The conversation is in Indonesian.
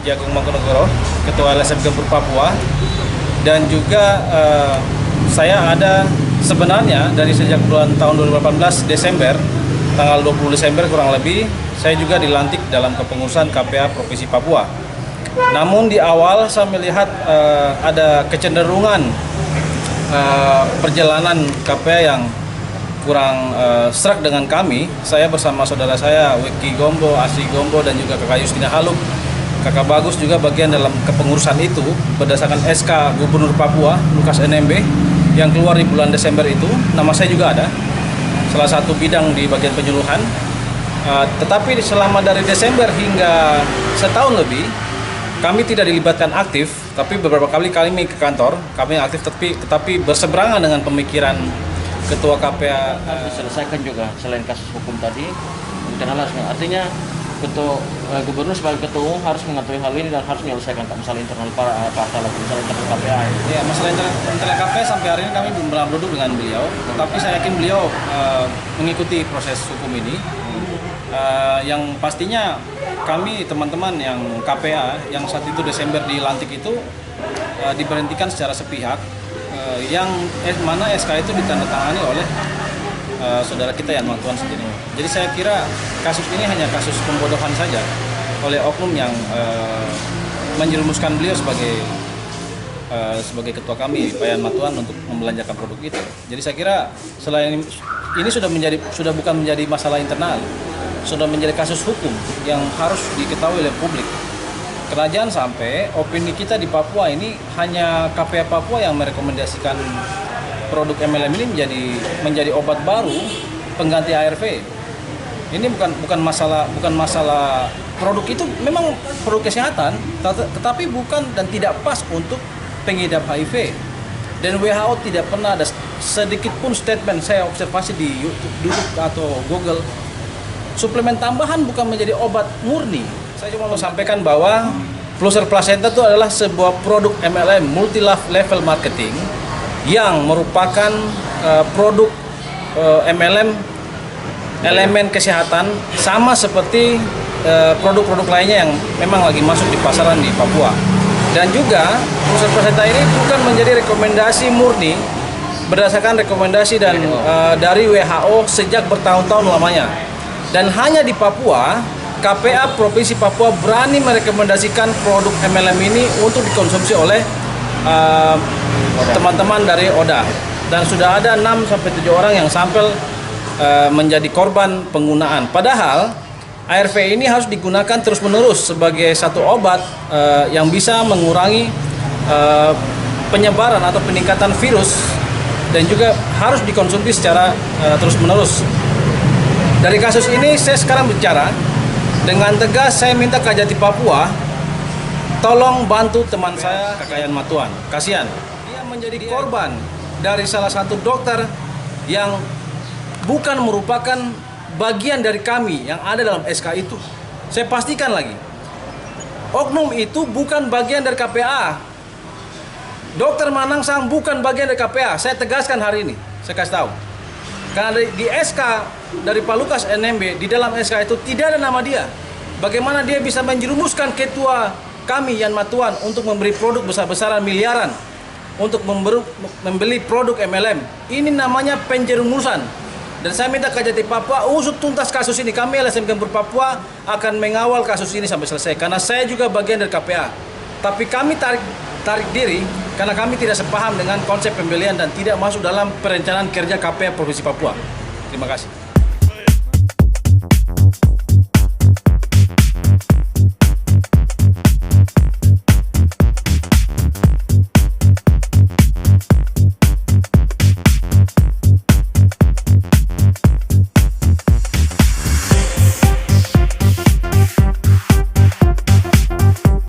Wiki Agung Mangkunegoro, Ketua LSM Gempur Papua. Dan juga saya ada sebenarnya dari sejak tahun 2018 Desember, tanggal 20 Desember kurang lebih, saya juga dilantik dalam kepengurusan KPA Provinsi Papua. Namun di awal saya melihat ada kecenderungan perjalanan KPA yang kurang serak dengan kami. Saya bersama saudara saya Wiki Gombo, Asri Gombo, dan juga Kakak Justina Haluk, Kakak Bagus juga bagian dalam kepengurusan itu berdasarkan SK Gubernur Papua Lukas NMB yang keluar di bulan Desember itu. Nama saya juga ada, salah satu bidang di bagian penyuluhan. Tetapi selama dari Desember hingga setahun lebih kami tidak dilibatkan aktif, tapi beberapa kali kami ke kantor, kami aktif tetapi berseberangan dengan pemikiran Ketua KPA. Diselesaikan juga selain kasus hukum tadi, artinya Gubernur sebagai ketua umum harus mengetahui hal ini dan harus menyelesaikan masalah internal masalah internal KPA. Ya, masalah internal KPA sampai hari ini kami belum pernah duduk dengan beliau, tetapi saya yakin beliau mengikuti proses hukum ini. Yang pastinya kami teman-teman yang KPA yang saat itu Desember dilantik itu diberhentikan secara sepihak, yang mana SK itu ditandatangani oleh saudara kita Yan Matuan sendiri. Jadi saya kira kasus ini hanya kasus pembodohan saja oleh oknum yang menjerumuskan beliau sebagai ketua kami Pak Yan Matuan untuk membelanjakan produk itu. Jadi saya kira selain ini sudah bukan menjadi masalah internal, sudah menjadi kasus hukum yang harus diketahui oleh publik. Kerajaan sampai opini kita di Papua ini hanya KPA Papua yang merekomendasikan produk MLM ini menjadi obat baru pengganti ARV. Ini bukan masalah produk itu memang produk kesehatan, tetapi bukan dan tidak pas untuk pengidap HIV. Dan WHO tidak pernah ada sedikit pun statement, saya observasi di YouTube atau Google, suplemen tambahan bukan menjadi obat murni. Saya cuma mau sampaikan bahwa Flusser Placenta itu adalah sebuah produk MLM, multi level marketing, yang merupakan produk MLM elemen kesehatan sama seperti produk-produk lainnya yang memang lagi masuk di pasaran di Papua. Dan juga Flusser Placenta ini bukan menjadi rekomendasi murni berdasarkan rekomendasi dan dari WHO sejak bertahun-tahun lamanya. Dan hanya di Papua, KPA Provinsi Papua berani merekomendasikan produk MLM ini untuk dikonsumsi oleh teman-teman dari ODA. Dan sudah ada 6-7 orang yang sampel menjadi korban penggunaan. Padahal ARV ini harus digunakan terus-menerus sebagai satu obat yang bisa mengurangi penyebaran atau peningkatan virus, dan juga harus dikonsumsi secara terus-menerus. Dari kasus ini saya sekarang bicara dengan tegas, saya minta Kajati Papua tolong bantu teman saya Kakak Yan Matuan. Kasihan, dia menjadi korban dari salah satu dokter yang bukan merupakan bagian dari kami yang ada dalam SK itu. Saya pastikan lagi, oknum itu bukan bagian dari KPA. Dokter Manangsang bukan bagian dari KPA. Saya tegaskan hari ini, saya kasih tahu. Karena di SK dari Pak Lukas NMB, di dalam SK itu tidak ada nama dia. Bagaimana dia bisa menjerumuskan ketua kami Yan Matuan untuk memberi produk besar-besaran miliaran untuk membeli produk MLM. Ini namanya penjerumusan. Dan saya minta Kajati Papua usut tuntas kasus ini. Kami LSM Gempur Papua akan mengawal kasus ini sampai selesai, karena saya juga bagian dari KPA. Tapi kami tarik diri karena kami tidak sepaham dengan konsep pembelian dan tidak masuk dalam perencanaan kerja KPA Provinsi Papua. Terima kasih.